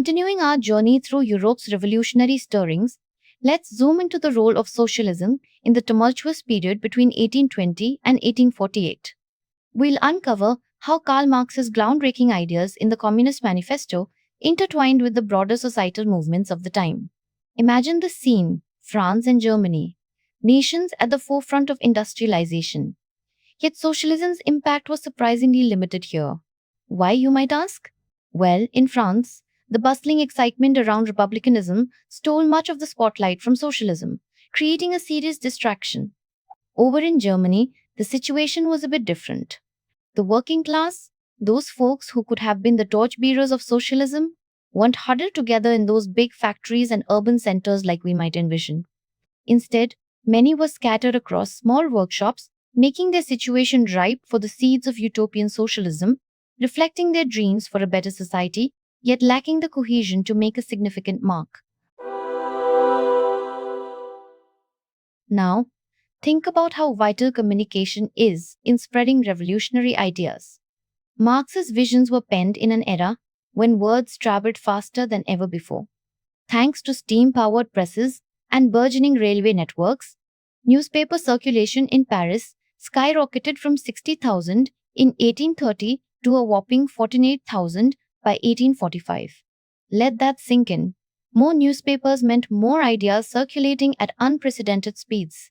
Continuing our journey through Europe's revolutionary stirrings, let's zoom into the role of socialism in the tumultuous period between 1820 and 1848. We'll uncover how Karl Marx's groundbreaking ideas in the Communist Manifesto intertwined with the broader societal movements of the time. Imagine the scene: France and Germany, nations at the forefront of industrialization. Yet socialism's impact was surprisingly limited here. Why, you might ask? Well, in France, the bustling excitement around republicanism stole much of the spotlight from socialism, creating a serious distraction. Over in Germany, the situation was a bit different. The working class, those folks who could have been the torchbearers of socialism, weren't huddled together in those big factories and urban centers like we might envision. Instead, many were scattered across small workshops, making their situation ripe for the seeds of utopian socialism, reflecting their dreams for a better society, yet lacking the cohesion to make a significant mark. Now, think about how vital communication is in spreading revolutionary ideas. Marx's visions were penned in an era when words traveled faster than ever before. Thanks to steam-powered presses and burgeoning railway networks, newspaper circulation in Paris skyrocketed from 60,000 in 1830 to a whopping 48,000 by 1845. Let that sink in. More newspapers meant more ideas circulating at unprecedented speeds.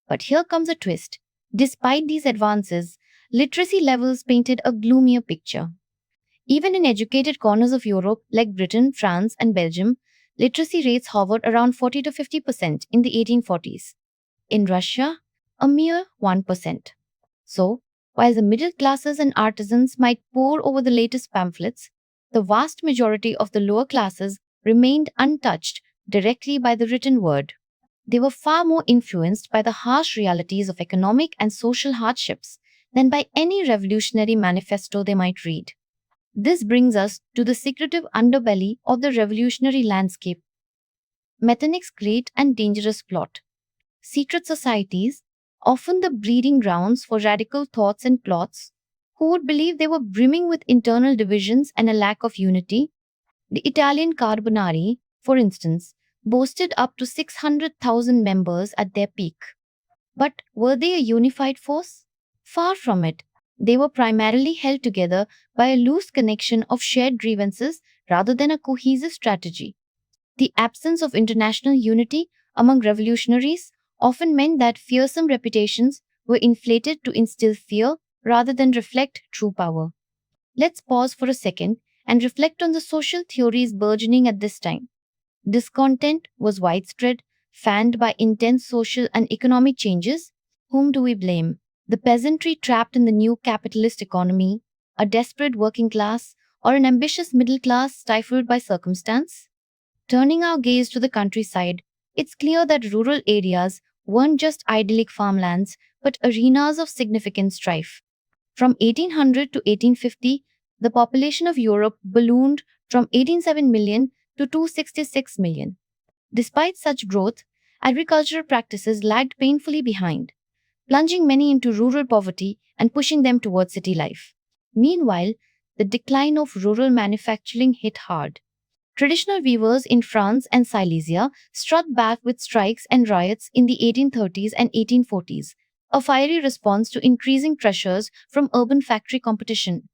But here comes a twist. Despite these advances, literacy levels painted a gloomier picture. Even in educated corners of Europe like Britain, France, and Belgium, literacy rates hovered around 40 to 50% in the 1840s. In Russia, a mere 1%. So, while the middle classes and artisans might pore over the latest pamphlets, the vast majority of the lower classes remained untouched directly by the written word. They were far more influenced by the harsh realities of economic and social hardships than by any revolutionary manifesto they might read. This brings us to the secretive underbelly of the revolutionary landscape. Metternich's great and dangerous plot. Secret societies, often the breeding grounds for radical thoughts and plots, who would believe they were brimming with internal divisions and a lack of unity. The Italian Carbonari, for instance, boasted up to 600,000 members at their peak. But were they a unified force? Far from it. They were primarily held together by a loose connection of shared grievances rather than a cohesive strategy. The absence of international unity among revolutionaries often meant that fearsome reputations were inflated to instill fear rather than reflect true power. Let's pause for a second and reflect on the social theories burgeoning at this time. Discontent was widespread, fanned by intense social and economic changes. Whom do we blame? The peasantry trapped in the new capitalist economy, a desperate working class, or an ambitious middle class stifled by circumstance? Turning our gaze to the countryside, it's clear that rural areas weren't just idyllic farmlands, but arenas of significant strife. From 1800 to 1850, the population of Europe ballooned from 187 million to 266 million. Despite such growth, agricultural practices lagged painfully behind, plunging many into rural poverty and pushing them towards city life. Meanwhile, the decline of rural manufacturing hit hard. Traditional weavers in France and Silesia struck back with strikes and riots in the 1830s and 1840s, a fiery response to increasing pressures from urban factory competition.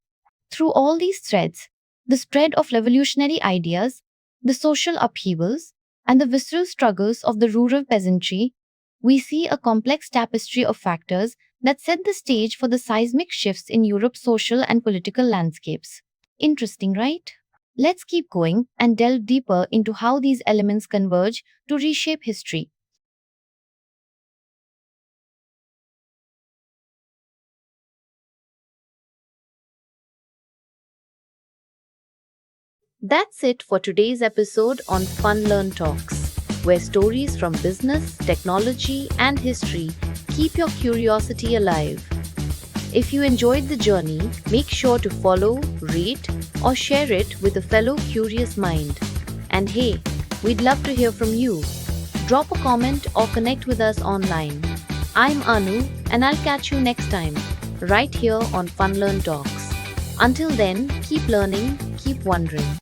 Through all these threads, the spread of revolutionary ideas, the social upheavals, and the visceral struggles of the rural peasantry, we see a complex tapestry of factors that set the stage for the seismic shifts in Europe's social and political landscapes. Interesting, right? Let's keep going and delve deeper into how these elements converge to reshape history. That's it for today's episode on Fun Learn Talks, where stories from business, technology, and history keep your curiosity alive. If you enjoyed the journey, make sure to follow, rate, or share it with a fellow curious mind. And hey, we'd love to hear from you. Drop a comment or connect with us online. I'm Anu, and I'll catch you next time, right here on Fun Learn Talks. Until then, keep learning, keep wondering.